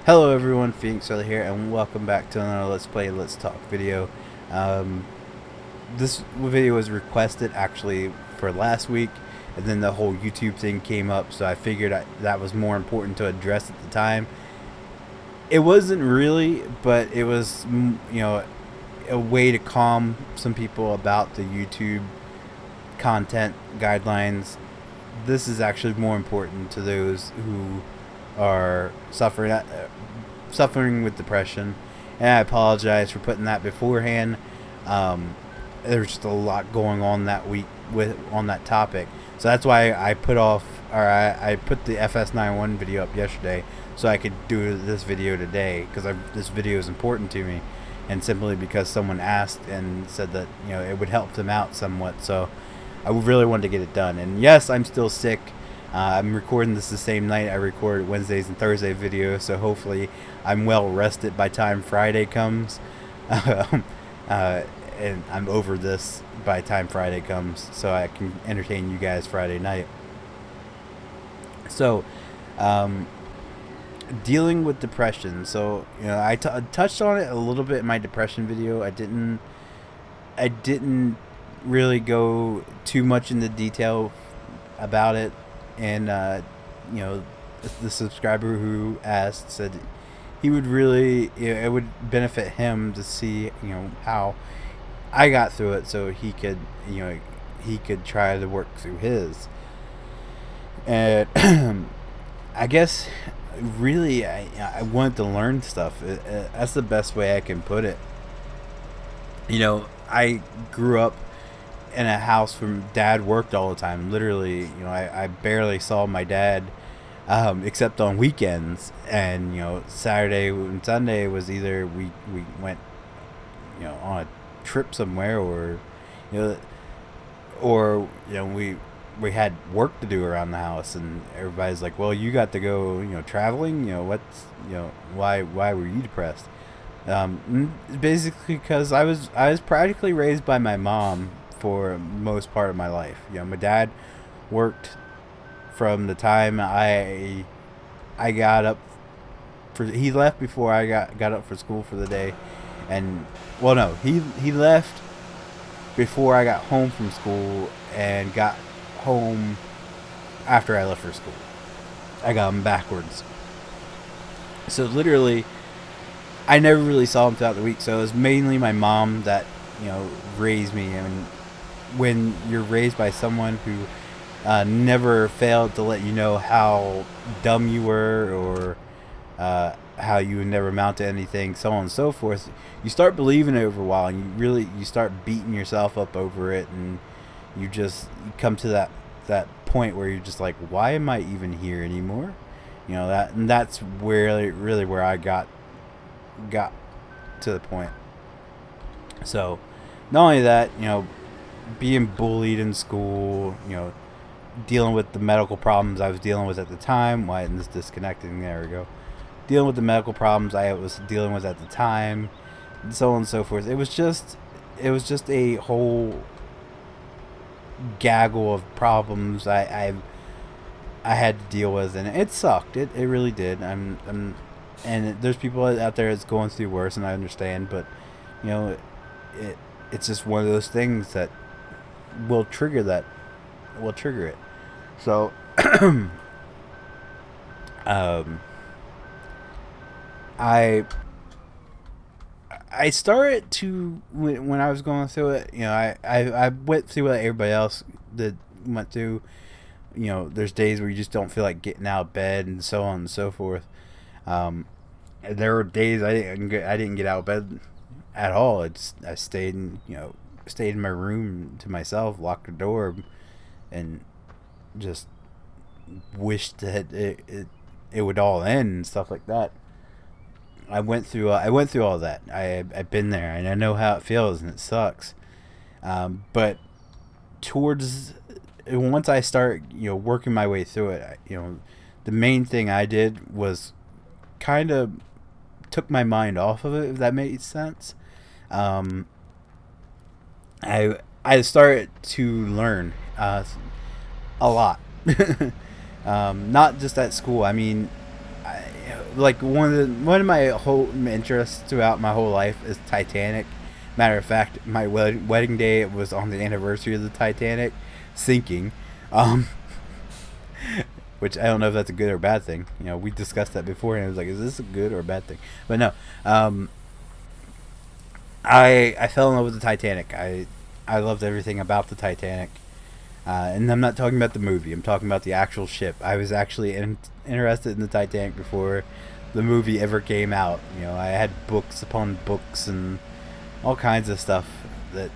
Hello everyone, Phoenix Early here, and welcome back to another Let's Play, Let's Talk video. This video was requested actually for last week, and then the whole YouTube thing came up, so I figured that was more important to address at the time. It wasn't really, but it was, a way to calm some people about the YouTube content guidelines. This is actually more important to those who are suffering with depression, and I apologize for putting that beforehand. There's just a lot going on that week on that topic, so that's why I put the FS91 video up yesterday so I could do this video today, because this video is important to me, and simply because someone asked and said that it would help them out somewhat, so I really wanted to get it done. And yes, I'm still sick. I'm recording this the same night I record Wednesdays and Thursday videos, so hopefully I'm well rested by time Friday comes. And I'm over this by time Friday comes, so I can entertain you guys Friday night. So, dealing with depression. So, I touched on it a little bit in my depression video. I didn't really go too much into detail about it. And the subscriber who asked said he would really, it would benefit him to see how I got through it, so he could try to work through his. And I guess really I wanted to learn stuff. That's the best way I can put it. I grew up in a house where Dad worked all the time. Literally, I barely saw my dad except on weekends, and Saturday and Sunday was either we went on a trip somewhere, or we had work to do around the house, and everybody's like, well, you got to go traveling, why were you depressed? Basically because I was practically raised by my mom for most part of my life. My dad worked from the time I got up he left before I got up for school for the day, and well, no, he left before I got home from school, and got home after I left for school. I got him backwards. So literally I never really saw him throughout the week, so it was mainly my mom that raised me. And when you're raised by someone who never failed to let you know how dumb you were, or how you would never amount to anything, so on and so forth, you start believing it over a while, and you start beating yourself up over it, and you come to that point where you're just like, why am I even here anymore? That's really where I got to the point. So not only that, being bullied in school, dealing with the medical problems I was dealing with at the time. Why isn't this disconnecting? There we go. Dealing with the medical problems I was dealing with at the time, and so on and so forth. It was just a whole gaggle of problems I had to deal with, and it sucked. It really did. And there's people out there that's going through worse, and I understand, but it's just one of those things that will trigger it. So I started to, when I was going through it, I went through what everybody else went through. There's days where you just don't feel like getting out of bed, and so on and so forth. And there were days I didn't get out of bed at all. I stayed in my room to myself, locked the door, and just wished that it would all end and stuff like that. I went through all that. I've been there, and I know how it feels, and it sucks. But once I start working my way through it, the main thing I did was kind of took my mind off of it, if that makes sense. I started to learn a lot. Not just at school. I mean, like one of my whole interests throughout my whole life is Titanic. Matter of fact, my wedding day was on the anniversary of the Titanic sinking, um, which I don't know if that's a good or bad thing. You know, we discussed that before, and I was like, is this a good or a bad thing? But no, I fell in love with the Titanic. I loved everything about the Titanic. And I'm not talking about the movie. I'm talking about the actual ship. I was actually interested in the Titanic before the movie ever came out. You know, I had books upon books and all kinds of stuff that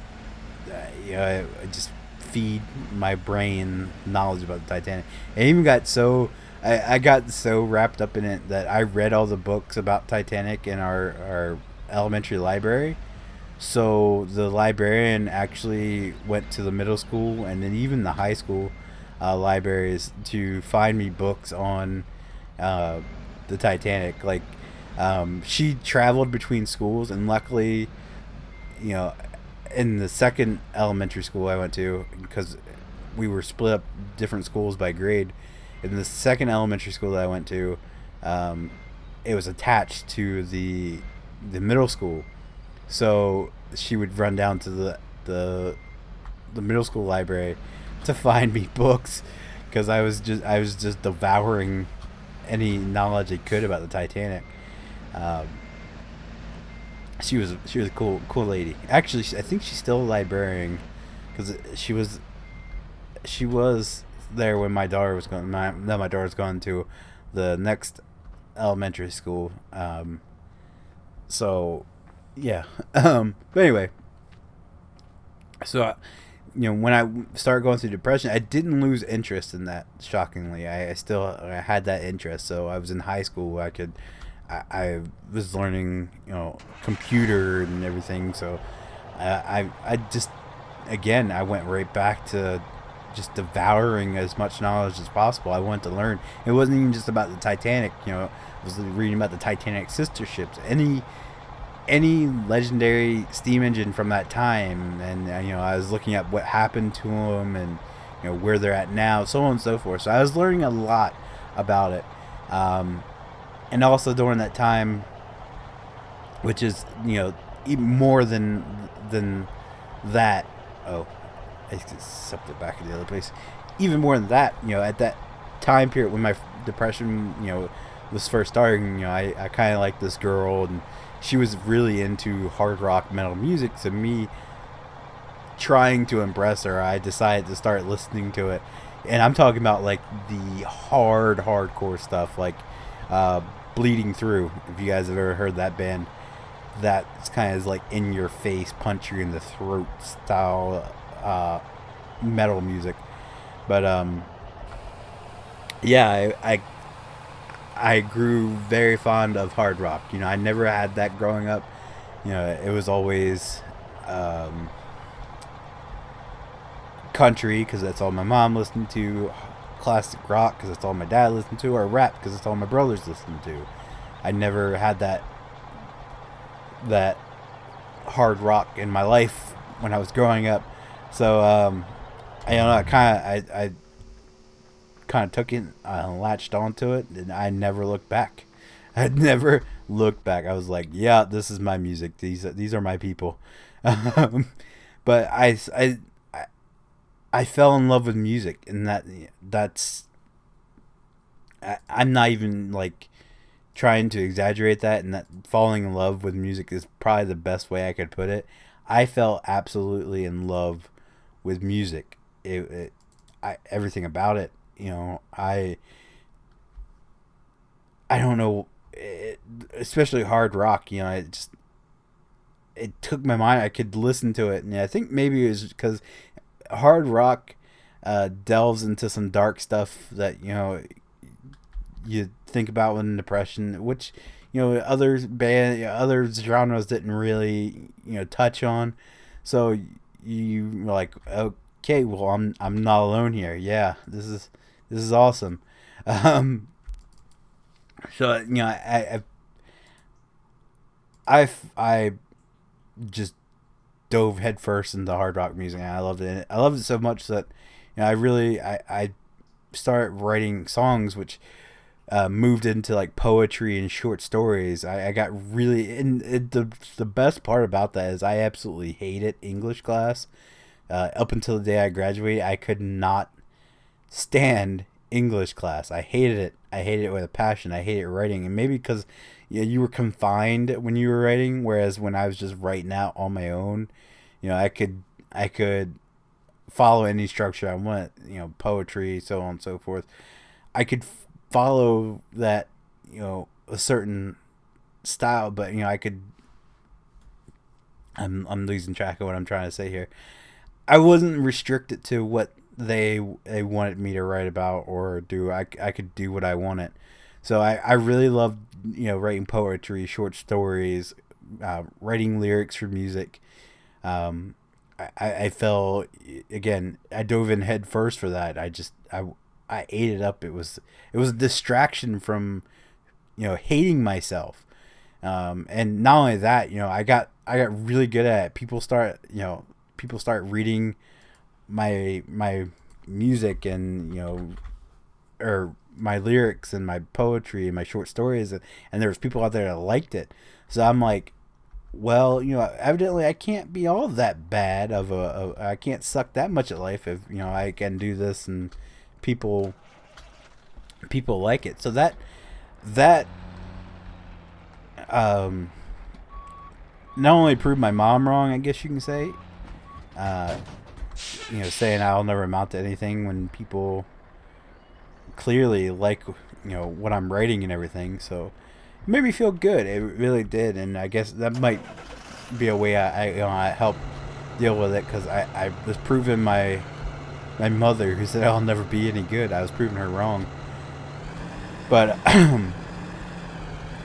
you know, I just feed my brain knowledge about the Titanic. I even got so I got so wrapped up in it that I read all the books about Titanic in our elementary library. So the librarian actually went to the middle school and then even the high school libraries to find me books on the Titanic. Like, she traveled between schools, and luckily, you know, in the second elementary school I went to, because we were split up different schools by grade. In the second elementary school that I went to, it was attached to the middle school. So she would run down to the middle school library to find me books, because I was just devouring any knowledge I could about the Titanic. She was a cool lady. Actually, I think she's still a librarian, because she was there when my daughter was going. My daughter's going to the next elementary school. So yeah. But anyway, so you know, when I started going through depression, I didn't lose interest in that. Shockingly, I had that interest. So I was in high school. I was learning, you know, computer and everything. So I just, again, I went right back to just devouring as much knowledge as possible. I wanted to learn. It wasn't even just about the Titanic. You know, I was reading about the Titanic sister ships. Any legendary steam engine from that time, and you know, I was looking at what happened to them, and you know, where they're at now, so on and so forth. So I was learning a lot about it, and also during that time, which is, you know, even more than that. Oh, I just stepped it back in the other place. Even more than that, you know, at that time period when my depression, you know, was first starting, you know, I kind of liked this girl, and she was really into hard rock metal music. So me trying to impress her, I decided to start listening to it. And I'm talking about like the hardcore stuff, like Bleeding Through. If you guys have ever heard that band, that's kind of like in your face, punch you in the throat style metal music. But yeah, I grew very fond of hard rock. You know, I never had that growing up. You know, it was always country, because that's all my mom listened to, classic rock, because that's all my dad listened to, or rap, because that's all my brothers listened to. I never had that hard rock in my life when I was growing up. So I don't know, I kind of took it, latched onto it, and I never looked back. I'd never looked back. I was like, yeah, this is my music. These are my people. But I fell in love with music, and I'm not even like trying to exaggerate that, and that falling in love with music is probably the best way I could put it. I fell absolutely in love with music. Everything about it. You know, I don't know, especially hard rock. You know, it took my mind. I could listen to it, and I think maybe it was because hard rock delves into some dark stuff that, you know, you think about with depression, which, you know, other genres didn't really, you know, touch on. So you were like, okay, well, I'm not alone here. Yeah, this is awesome. So, you know, I just dove headfirst into hard rock music, and I loved it. I loved it so much that, you know, I started writing songs, which moved into like poetry and short stories, I got really, and the best part about that is I absolutely hated English class. Up until the day I graduated, I could not stand English class. I hated it. I hated it with a passion. I hated writing, and maybe because you were confined when you were writing, whereas when I was just writing out on my own, I could follow any structure I want. Poetry, so on and so forth. I could follow that, a certain style, but I could. I'm losing track of what I'm trying to say here. I wasn't restricted to what they wanted me to write about or do. I could do what I wanted. So I really loved writing poetry, short stories, writing lyrics for music. I fell, again, I dove in head first for that. I ate it up. It was a distraction from hating myself. And not only that, I got really good at it. People start reading my music and or my lyrics and my poetry and my short stories, and there was people out there that liked it. So I'm like, well, evidently I can't be all that bad I can't suck that much at life if I can do this and people like it. So that not only proved my mom wrong, I guess you can say, saying I'll never amount to anything when people clearly like what I'm writing and everything. So it made me feel good. It really did, and I guess that might be a way I help deal with it, because I was proving my mother, who said I'll never be any good, I was proving her wrong. But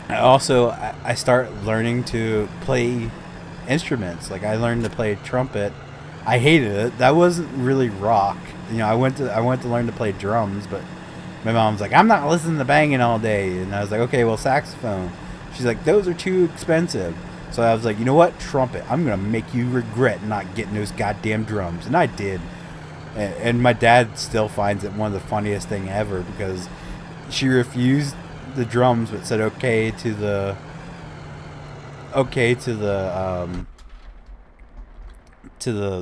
I start learning to play instruments. Like I learned to play trumpet. I hated it. That wasn't really rock. I went to learn to play drums, but my mom's like, I'm not listening to banging all day. And I was like, okay, well, saxophone. She's like, those are too expensive. So I was like, you know what? Trumpet. I'm going to make you regret not getting those goddamn drums. And I did. And my dad still finds it one of the funniest thing ever, because she refused the drums but said okay to the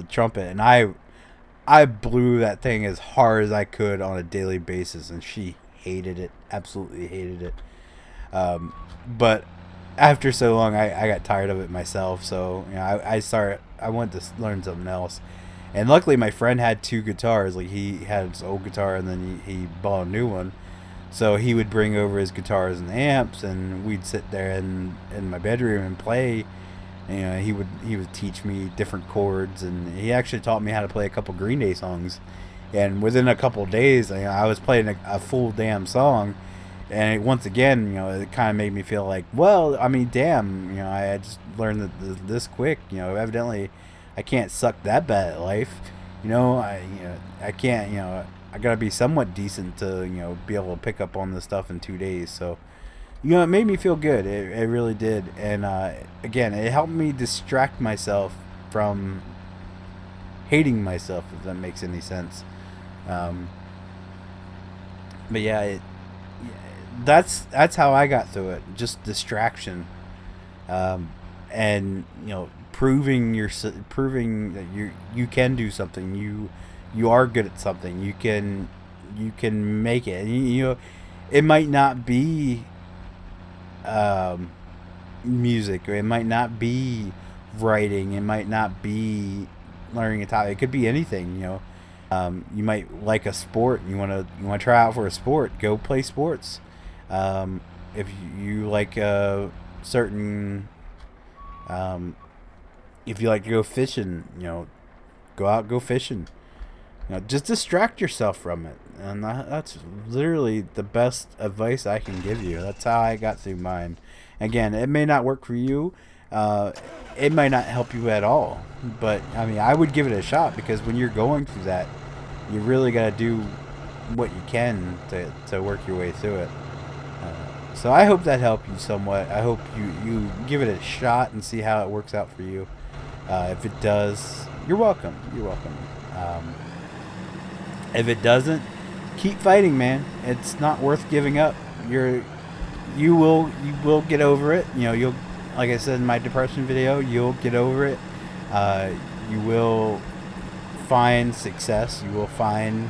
trumpet, and I blew that thing as hard as I could on a daily basis, and she hated it, absolutely hated it. But after so long, I got tired of it myself, so I wanted to learn something else. And luckily my friend had two guitars. Like he had his old guitar and then he bought a new one. So he would bring over his guitars and amps, and we'd sit there in my bedroom and play. He would teach me different chords, and he actually taught me how to play a couple Green Day songs. And within a couple of days, I was playing a full damn song. And once again, it kind of made me feel like, well, I mean, damn, I just learned this quick. Evidently, I can't suck that bad at life. I can't. I gotta be somewhat decent to be able to pick up on this stuff in 2 days. So it made me feel good. It really did. And again, it helped me distract myself from hating myself, if that makes any sense. But yeah, that's how I got through it. Just distraction, and proving that you can do something. You are good at something. You can make it. And, it might not be music, or it might not be writing. It might not be learning a topic. It could be anything. You might like a sport. And you want to try out for a sport. Go play sports. If you like a certain, if you like to go fishing, go out, go fishing. Just distract yourself from it, and that's literally the best advice I can give you. That's how I got through mine. Again, it may not work for you. It might not help you at all, but I mean, I would give it a shot, because when you're going through that, you really got to do what you can to work your way through it. So I hope that helped you somewhat. I hope you give it a shot and see how it works out for you. If it does, you're welcome. You're welcome. If it doesn't, keep fighting, man. It's not worth giving up. you will get over it. You know, you'll, like I said in my depression video, you'll get over it. You will find success. You will find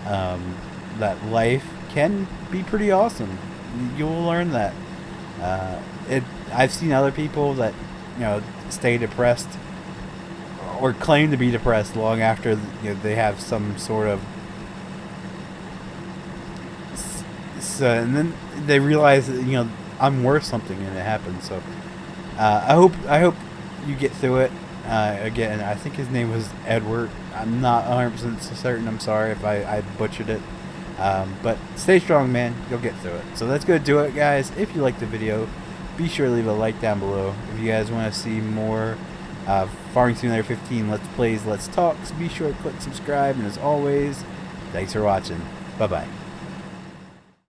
that life can be pretty awesome. You will learn that. I've seen other people that, you know, stay depressed or claim to be depressed long after, you know, they have some sort of and then they realize that, you know, I'm worth something, and it happens. So I hope you get through it. Again, I think his name was Edward. I'm not 100% certain. I'm sorry if I butchered it. But stay strong, man. You'll get through it. So that's going to do it, guys. If you liked the video, be sure to leave a like down below. If you guys want to see more Farming Simulator 15 Let's Plays, Let's Talks, be sure to click subscribe. And as always, thanks for watching. Bye-bye.